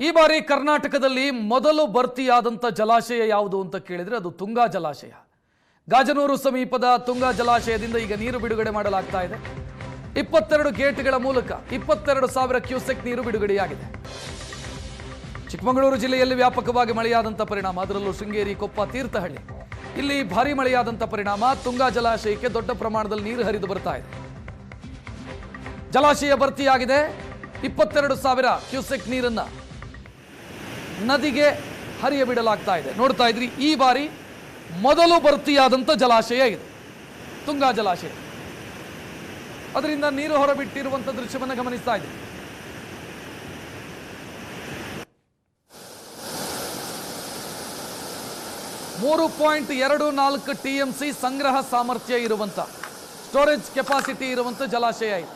ಈ ಬಾರಿ ಕರ್ನಾಟಕದಲ್ಲಿ ಮೊದಲು ಭರ್ತಿಯಾದಂಥ ಜಲಾಶಯ ಯಾವುದು ಅಂತ ಕೇಳಿದ್ರೆ ಅದು ತುಂಗಾ ಜಲಾಶಯ. ಗಾಜನೂರು ಸಮೀಪದ ತುಂಗಾ ಜಲಾಶಯದಿಂದ ಈಗ ನೀರು ಬಿಡುಗಡೆ ಮಾಡಲಾಗ್ತಾ ಇದೆ. 22 ಗೇಟ್ಗಳ ಮೂಲಕ 22,000 ಕ್ಯೂಸೆಕ್ ನೀರು ಬಿಡುಗಡೆಯಾಗಿದೆ. ಚಿಕ್ಕಮಗಳೂರು ಜಿಲ್ಲೆಯಲ್ಲಿ ವ್ಯಾಪಕವಾಗಿ ಮಳೆಯಾದಂಥ ಪರಿಣಾಮ, ಅದರಲ್ಲೂ ಶೃಂಗೇರಿ, ಕೊಪ್ಪ, ತೀರ್ಥಹಳ್ಳಿ ಇಲ್ಲಿ ಭಾರಿ ಮಳೆಯಾದಂಥ ಪರಿಣಾಮ ತುಂಗಾ ಜಲಾಶಯಕ್ಕೆ ದೊಡ್ಡ ಪ್ರಮಾಣದಲ್ಲಿ ನೀರು ಹರಿದು ಬರ್ತಾ ಇದೆ. ಜಲಾಶಯ ಭರ್ತಿಯಾಗಿದೆ. 22,000 ಕ್ಯೂಸೆಕ್ ನೀರನ್ನ ನದಿಗೆ ಹರಿಯ ಬಿಡಲಾಗ್ತಾ ಇದೆ. ನೋಡ್ತಾ ಇದ್ರಿ, ಈ ಬಾರಿ ಮೊದಲು ಭರ್ತಿಯಾದಂಥ ಜಲಾಶಯ ಇದು ತುಂಗಾ ಜಲಾಶಯ. ಅದರಿಂದ ನೀರು ಹೊರಬಿಟ್ಟಿರುವಂಥ ದೃಶ್ಯವನ್ನು ಗಮನಿಸ್ತಾ ಇದ್ದೀವಿ. .24 TMC ಸಂಗ್ರಹ ಸಾಮರ್ಥ್ಯ ಇರುವಂತ, ಸ್ಟೋರೇಜ್ ಕೆಪಾಸಿಟಿ ಇರುವಂತ ಜಲಾಶಯ ಇದು.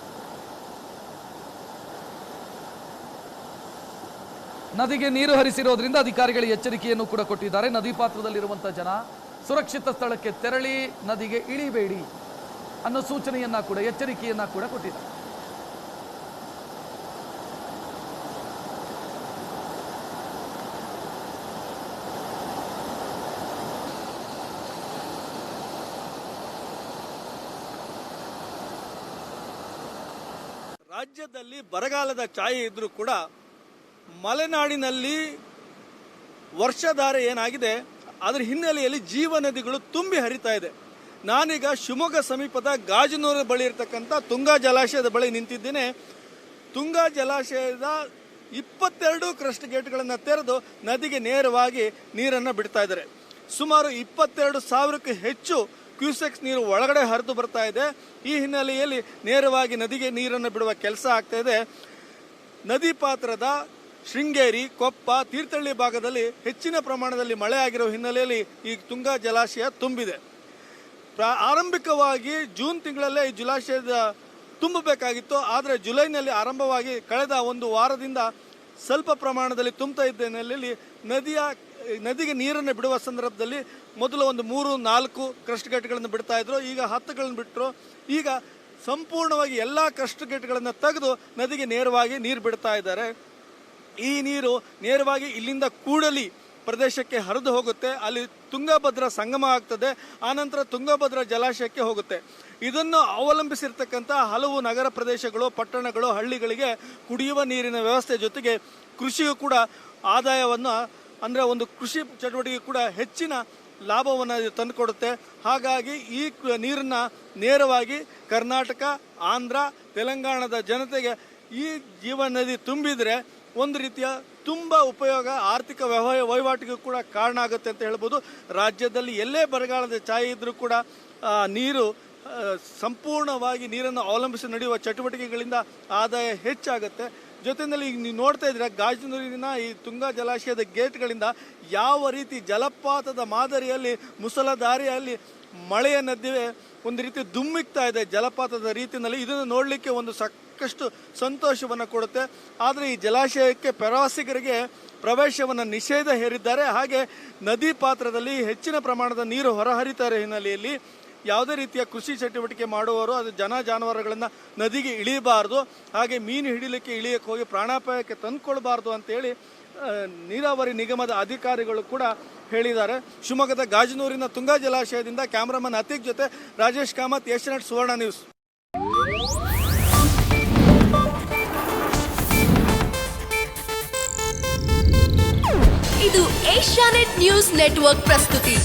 ನದಿಗೆ ನೀರು ಹರಿಸಿರೋದ್ರಿಂದ ಅಧಿಕಾರಿಗಳು ಎಚ್ಚರಿಕೆಯನ್ನು ಕೂಡ ಕೊಟ್ಟಿದ್ದಾರೆ. ನದಿ ಪಾತ್ರದಲ್ಲಿರುವಂತಹ ಜನ ಸುರಕ್ಷಿತ ಸ್ಥಳಕ್ಕೆ ತೆರಳಿ ನದಿಗೆ ಇಳಿಬೇಡಿ ಅನ್ನೋ ಸೂಚನೆಯನ್ನ ಕೂಡ, ಎಚ್ಚರಿಕೆಯನ್ನ ಕೂಡ ಕೊಟ್ಟಿದ್ದಾರೆ. ರಾಜ್ಯದಲ್ಲಿ ಬರಗಾಲದ ಛಾಯೆ ಇದ್ರೂ ಕೂಡ ಮಲೆನಾಡಿನಲ್ಲಿ ವರ್ಷಧಾರೆ ಏನಾಗಿದೆ ಅದರ ಹಿನ್ನೆಲೆಯಲ್ಲಿ ಜೀವ ನದಿಗಳು ತುಂಬಿ ಹರಿತಾ ಇದೆ. ನಾನೀಗ ಶಿವಮೊಗ್ಗ ಸಮೀಪದ ಗಾಜನೂರು ಬಳಿ ಇರತಕ್ಕಂಥ ತುಂಗಾ ಜಲಾಶಯದ ಬಳಿ ನಿಂತಿದ್ದೇನೆ. ತುಂಗಾ ಜಲಾಶಯದ 22 ಕ್ರಸ್ಟ್ ಗೇಟ್ಗಳನ್ನು ತೆರೆದು ನದಿಗೆ ನೇರವಾಗಿ ನೀರನ್ನು ಬಿಡ್ತಾ ಇದ್ದಾರೆ. ಸುಮಾರು 22,000ಕ್ಕೂ ಹೆಚ್ಚು ಕ್ಯೂಸೆಕ್ಸ್ ನೀರು ಒಳಗಡೆ ಹರಿದು ಬರ್ತಾ ಇದೆ. ಈ ಹಿನ್ನೆಲೆಯಲ್ಲಿ ನೇರವಾಗಿ ನದಿಗೆ ನೀರನ್ನು ಬಿಡುವ ಕೆಲಸ ಆಗ್ತಾ ಇದೆ. ನದಿ ಪಾತ್ರದ ಶೃಂಗೇರಿ, ಕೊಪ್ಪ, ತೀರ್ಥಹಳ್ಳಿ ಭಾಗದಲ್ಲಿ ಹೆಚ್ಚಿನ ಪ್ರಮಾಣದಲ್ಲಿ ಮಳೆ ಆಗಿರೋ ಹಿನ್ನೆಲೆಯಲ್ಲಿ ಈ ತುಂಗಾ ಜಲಾಶಯ ತುಂಬಿದೆ. ಆರಂಭಿಕವಾಗಿ ಜೂನ್ ತಿಂಗಳಲ್ಲೇ ಈ ಜಲಾಶಯದ ತುಂಬಬೇಕಾಗಿತ್ತು. ಆದರೆ ಜುಲೈನಲ್ಲಿ ಆರಂಭವಾಗಿ ಕಳೆದ ಒಂದು ವಾರದಿಂದ ಸ್ವಲ್ಪ ಪ್ರಮಾಣದಲ್ಲಿ ತುಂಬ್ತಾ ಇದ್ದ ಹಿನ್ನೆಲೆಯಲ್ಲಿ ನದಿಗೆ ನೀರನ್ನು ಬಿಡುವ ಸಂದರ್ಭದಲ್ಲಿ ಮೊದಲು ಒಂದು 3-4 ಕ್ರಸ್ಟ್ ಗೇಟ್ಗಳನ್ನು ಬಿಡ್ತಾ ಇದ್ರು. ಈಗ 10ಗಳನ್ನು ಬಿಟ್ಟರು. ಈಗ ಸಂಪೂರ್ಣವಾಗಿ ಎಲ್ಲ ಕ್ರಸ್ಟ್ ಗೇಟ್ಗಳನ್ನು ತೆಗೆದು ನದಿಗೆ ನೇರವಾಗಿ ನೀರು ಬಿಡ್ತಾ ಇದ್ದಾರೆ. ಈ ನೀರು ನೇರವಾಗಿ ಇಲ್ಲಿಂದ ಕೂಡಲಿ ಪ್ರದೇಶಕ್ಕೆ ಹರಿದು ಹೋಗುತ್ತೆ. ಅಲ್ಲಿ ತುಂಗಭದ್ರಾ ಸಂಗಮ ಆಗ್ತದೆ. ಆನಂತರ ತುಂಗಭದ್ರಾ ಜಲಾಶಯಕ್ಕೆ ಹೋಗುತ್ತೆ. ಇದನ್ನು ಅವಲಂಬಿಸಿರ್ತಕ್ಕಂಥ ಹಲವು ನಗರ ಪ್ರದೇಶಗಳು, ಪಟ್ಟಣಗಳು, ಹಳ್ಳಿಗಳಿಗೆ ಕುಡಿಯುವ ನೀರಿನ ವ್ಯವಸ್ಥೆ ಜೊತೆಗೆ ಕೃಷಿಯೂ ಕೂಡ ಆದಾಯವನ್ನು, ಅಂದರೆ ಒಂದು ಕೃಷಿ ಚಟುವಟಿಕೆ ಕೂಡ ಹೆಚ್ಚಿನ ಲಾಭವನ್ನು ತಂದುಕೊಡುತ್ತೆ. ಹಾಗಾಗಿ ಈ ನೀರನ್ನು ನೇರವಾಗಿ ಕರ್ನಾಟಕ, ಆಂಧ್ರ, ತೆಲಂಗಾಣದ ಜನತೆಗೆ ಈ ಜೀವ ನದಿ ತುಂಬಿದರೆ ಒಂದು ರೀತಿಯ ತುಂಬ ಉಪಯೋಗ, ಆರ್ಥಿಕ ವಹಿವಾಟಿಗೂ ಕೂಡ ಕಾರಣ ಆಗುತ್ತೆ ಅಂತ ಹೇಳ್ಬೋದು. ರಾಜ್ಯದಲ್ಲಿ ಎಲ್ಲೇ ಬರಗಾಲದ ಛಾಯೆ ಇದ್ರೂ ಕೂಡ ನೀರು ಸಂಪೂರ್ಣವಾಗಿ ನೀರನ್ನು ಅವಲಂಬಿಸಿ ನಡೆಯುವ ಚಟುವಟಿಕೆಗಳಿಂದ ಆದಾಯ ಹೆಚ್ಚಾಗುತ್ತೆ. ಜೊತೆಯಲ್ಲಿ ಈಗ ನೀವು ನೋಡ್ತಾ ಇದ್ದೀರಾ, ಗಾಜನೂರಿನ ಈ ತುಂಗಾ ಜಲಾಶಯದ ಗೇಟ್ಗಳಿಂದ ಯಾವ ರೀತಿ ಜಲಪಾತದ ಮಾದರಿಯಲ್ಲಿ ಮುಸಲಧಾರೆಯಲ್ಲಿ ಮಳೆಯ ನದಿವೆ ಒಂದು ರೀತಿ ಧುಮ್ಮಿಕ್ತಾ ಇದೆ ಜಲಪಾತದ ರೀತಿಯಲ್ಲಿ. ಇದನ್ನು ನೋಡಲಿಕ್ಕೆ ಒಂದು ಸಾಕಷ್ಟು ಸಂತೋಷವನ್ನು ಕೊಡುತ್ತೆ. ಆದರೆ ಈ ಜಲಾಶಯಕ್ಕೆ ಪ್ರವಾಸಿಗರಿಗೆ ಪ್ರವೇಶವನ್ನು ನಿಷೇಧ ಹೇರಿದ್ದಾರೆ. ಹಾಗೆ ನದಿ ಪಾತ್ರದಲ್ಲಿ ಹೆಚ್ಚಿನ ಪ್ರಮಾಣದ ನೀರು ಹೊರಹರಿತಾರೆ ಹಿನ್ನೆಲೆಯಲ್ಲಿ ಯಾವುದೇ ರೀತಿಯ ಕೃಷಿ ಚಟುವಟಿಕೆ ಮಾಡುವವರು ಅದು ಜಾನುವಾರುಗಳನ್ನು ನದಿಗೆ ಇಳಿಯಬಾರ್ದು. ಹಾಗೆ ಮೀನು ಹಿಡಿಲಿಕ್ಕೆ ಇಳಿಯಕ್ಕೆ ಹೋಗಿ ಪ್ರಾಣಾಪಾಯಕ್ಕೆ ತಂದುಕೊಳ್ಬಾರ್ದು ಅಂತೇಳಿ ನೀರಾವರಿ ನಿಗಮದ ಅಧಿಕಾರಿಗಳು ಕೂಡ ಹೇಳಿದ್ದಾರೆ. ಶಿವಮೊಗ್ಗದ ಗಾಜನೂರಿನ ತುಂಗಾ ಜಲಾಶಯದಿಂದ ಕ್ಯಾಮ್ರಾಮನ್ ಅತೀಕ್ ಜೊತೆ ರಾಜೇಶ್ ಕಾಮತ್, ಏಷ್ಯಾನೆಟ್ ಸುವರ್ಣ ನ್ಯೂಸ್. ಇದು ಏಷ್ಯಾನೆಟ್ ನ್ಯೂಸ್ ನೆಟ್ವರ್ಕ್ ಪ್ರಸ್ತುತಿ.